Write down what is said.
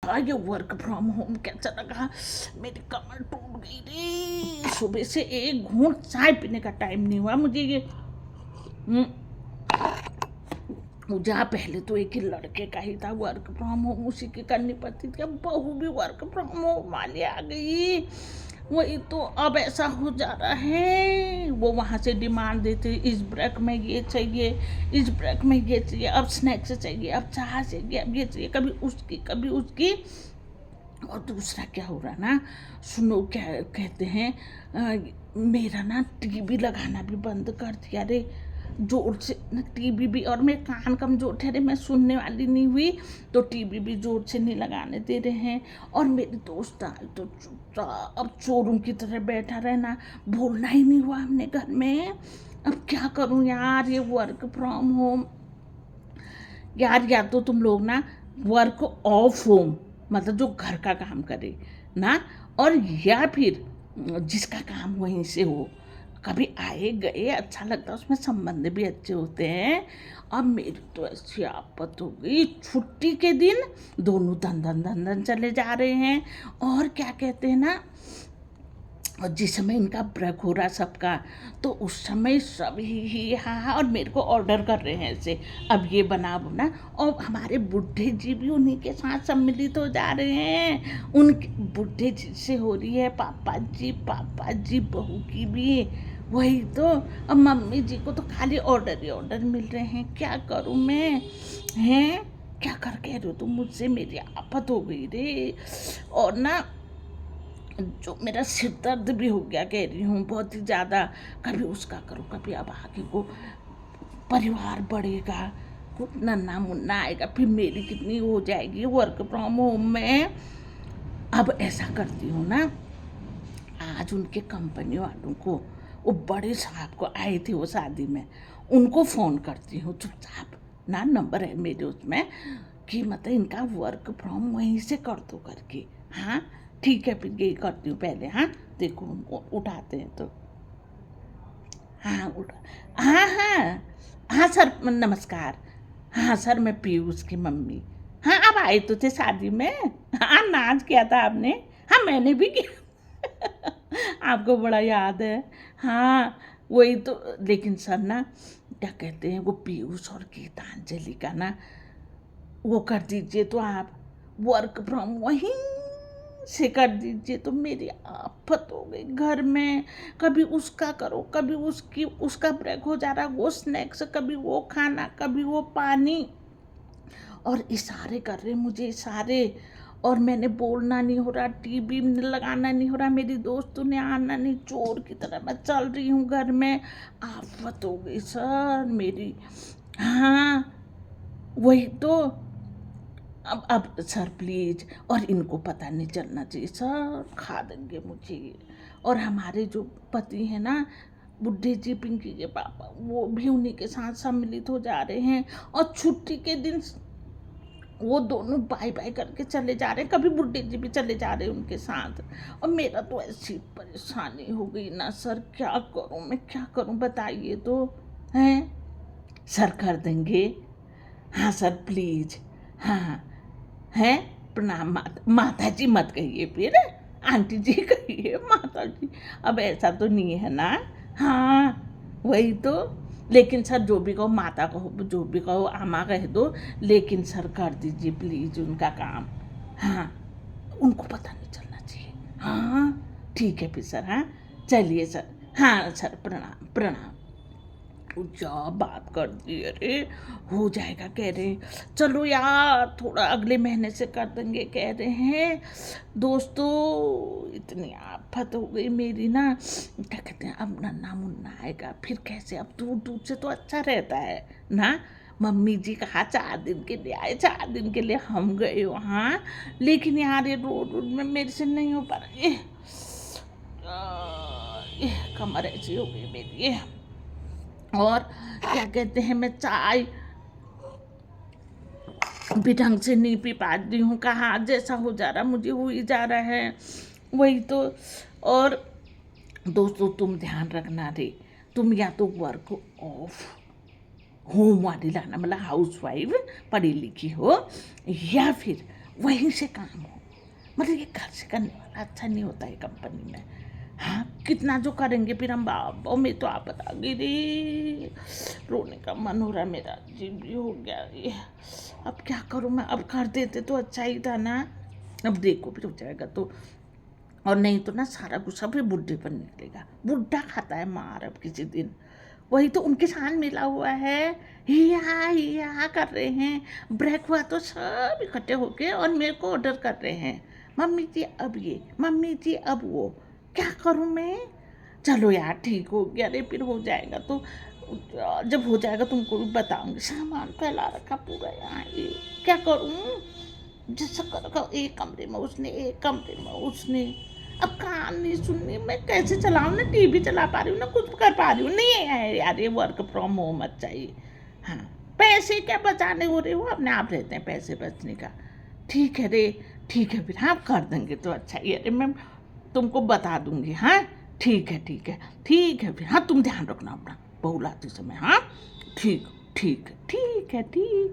ये work from home कैसा लगा। मेरी कमर टूट गई रे। सुबह से एक घूंट चाय पीने का टाइम नहीं हुआ मुझे। ये जहाँ पहले तो एक ही लड़के का ही था वर्क फ्रॉम होम, उसी की करनी पड़ती थी। अब बहू भी वर्क फ्रॉम होम वाली आ गई। वही तो अब ऐसा हो जा रहा है। वो वहाँ से डिमांड देते, इस ब्रेक में ये चाहिए, इस ब्रेक में ये चाहिए, अब स्नैक्स चाहिए, अब चाय चाहिए, अब ये चाहिए, कभी उसकी। और दूसरा क्या हो रहा ना, सुनो क्या कहते हैं, मेरा ना टीवी लगाना भी बंद कर दिया रे। जोर से टीवी भी, और मेरे कान कमजोर थे रे, मैं सुनने वाली नहीं हुई, तो टीवी भी जोर से नहीं लगाने दे रहे हैं। और मेरी दोस्त आई तो चुपचाप अब चोरों की तरह बैठा रहना, बोलना ही नहीं हुआ हमने घर में। अब क्या करूं यार, ये वर्क फ्रॉम होम। यार या तो तुम लोग ना वर्क ऑफ होम, मतलब जो घर का काम करे ना, और या फिर जिसका काम वहीं से हो, कभी आए गए अच्छा लगता है, उसमें संबंध भी अच्छे होते हैं। अब मेरी तो ऐसी आफत हो गई, छुट्टी के दिन दोनों धन धन धन धन चले जा रहे हैं। और क्या कहते हैं ना, और जिस समय इनका ब्रेक हो रहा सबका, तो उस समय सभी ही हाँ और मेरे को ऑर्डर कर रहे हैं ऐसे, अब ये बना बना। और हमारे बुढ़े जी भी उन्हीं के साथ सम्मिलित हो जा रहे हैं। उनके बुढ़े जी से हो रही है पापा जी बहू की भी। वही तो, अब मम्मी जी को तो खाली ऑर्डर ही ऑर्डर मिल रहे हैं। क्या करूँ मैं, हैं क्या कर कह रहे हो तुम मुझसे, मेरी आफत हो गई रे। और ना जो मेरा सिर दर्द भी हो गया, कह रही हूँ बहुत ही ज़्यादा। कभी उसका करो, कभी अब आगे को परिवार बढ़ेगा, कुछ नन्ना मुन्ना आएगा, फिर मेरी कितनी हो जाएगी वर्क फ्रॉम होम में। अब ऐसा करती हूँ ना, आज उनके कंपनी वालों को, वो बड़े साहब को आए थे वो शादी में, उनको फ़ोन करती हूँ चुपचाप ना, नंबर है मेरे उसमें, कि मतलब इनका वर्क फ्रॉम वहीं से कर दो करके। हाँ ठीक है, फिर यही करती हूँ पहले। हाँ देखो उठाते हैं तो, हाँ उठा, हाँ हाँ हाँ सर नमस्कार। हाँ सर मैं पीयूष की मम्मी। हाँ आप आए तो थे शादी में, हाँ नाच किया था आपने। हाँ मैंने भी किया आपको बड़ा याद है। हाँ वही तो, लेकिन सर ना क्या कहते हैं, वो पीयूष और गीतांजलि का ना वो कर दीजिए तो आप, वर्क फ्रॉम वहीं से कर दीजिए तो मेरी आफत हो गई घर में। कभी उसका करो, कभी उसका ब्रेक हो जा रहा, वो स्नैक्स, कभी वो खाना, कभी वो पानी, और इशारे कर रहे मुझे, इशारे। और मैंने बोलना नहीं हो रहा, टीवी लगाना नहीं हो रहा, मेरी दोस्तों ने आना नहीं, चोर की तरह मैं चल रही हूँ घर में। आफत हो गई सर मेरी। हाँ वही तो, अब सर प्लीज, और इनको पता नहीं चलना चाहिए सर, खा देंगे मुझे। और हमारे जो पति हैं ना बुढ़े जी, पिंकी के पापा, वो भी उन्हीं के साथ सम्मिलित हो जा रहे हैं। और छुट्टी के दिन वो दोनों बाय बाय करके चले जा रहे हैं, कभी बुढ़े जी भी चले जा रहे हैं उनके साथ। और मेरा तो ऐसी परेशानी हो गई ना सर, क्या करूं मैं, क्या करूं बताइए तो। हैं सर कर देंगे, हाँ सर प्लीज, हाँ हैं प्रणाम। माता जी मत कहिए, फिर आंटी जी कहिए, माता जी। अब ऐसा तो नहीं है ना। हाँ वही तो, लेकिन सर जो भी कहो, माता कहो, जो भी कहो, आमा कह दो, लेकिन सर कर दीजिए प्लीज उनका काम। हाँ उनको पता नहीं चलना चाहिए। हाँ ठीक है फिर सर, हाँ चलिए सर, हाँ सर प्रणाम प्रणाम। क्या बात कर दी, अरे हो जाएगा कह रहे हैं। चलो यार थोड़ा अगले महीने से कर देंगे कह रहे हैं। दोस्तों इतनी आफत हो गई मेरी ना, क्या कहते हैं, अब नन्ना मुन्ना आएगा फिर कैसे, अब दूर दूर से तो अच्छा रहता है ना। मम्मी जी कहा 4 दिन के लिए आए, 4 दिन के लिए हम गए वहाँ, लेकिन यार ये रोड रोड में मेरे से नहीं हो पा रहा। ये कमर ऐसी हो गई मेरी ये। और क्या कहते हैं, मैं चाय भी ढंग से नहीं पी पा रही हूँ, कहाँ जैसा हो जा रहा मुझे हो ही जा रहा है। वही तो। और दोस्तों तुम ध्यान रखना रे, तुम या तो वर्क ऑफ होम वाली लाना, मतलब हाउस वाइफ पढ़ी लिखी हो, या फिर वहीं से काम हो। मतलब ये घर से करने वाला अच्छा नहीं होता है कंपनी में। हाँ, कितना जो करेंगे फिर हम बाबा मैं तो आप बता गई रे, रोने का मन हो रहा है मेरा, अजीब भी हो गया ये। अब क्या करूँ मैं, अब कर देते तो अच्छा ही था ना। अब देखो फिर हो जाएगा तो, और नहीं तो ना सारा गुस्सा फिर बुढ़े पर निकलेगा। बुढ़ा खाता है मार अब किसी दिन। वही तो उनके साथ मिला हुआ है, हिया हिया कर रहे हैं। ब्रेक हुआ तो सब इकट्ठे होके और मेरे को ऑर्डर कर रहे हैं, मम्मी जी अब ये, मम्मी जी अब वो। क्या करूं मैं। चलो यार ठीक हो गया रे, फिर हो जाएगा तो जब हो जाएगा तुमको भी बताऊंगी। सामान फैला रखा पूरा यहाँ ये, क्या करूं। जैसा कर रखा एक कमरे में उसने, एक कमरे में उसने। अब कान नहीं सुननी, मैं कैसे चलाऊँ ना, टीवी चला पा रही हूँ ना कुछ कर पा रही हूँ। नहीं है यार ये वर्क फ्रॉम होम अच्छा चाहिए। हाँ, पैसे क्या बचाने हो रहे हो, अपने आप रहते हैं पैसे बचने का। ठीक है रे, ठीक है फिर हाँ कर देंगे तो अच्छा ही है रे, मैं तुमको बता दूंगी। हाँ ठीक है ठीक है ठीक है फिर, हाँ तुम ध्यान रखना अपना बहू लाते समय। हाँ ठीक ठीक है ठीक है ठीक।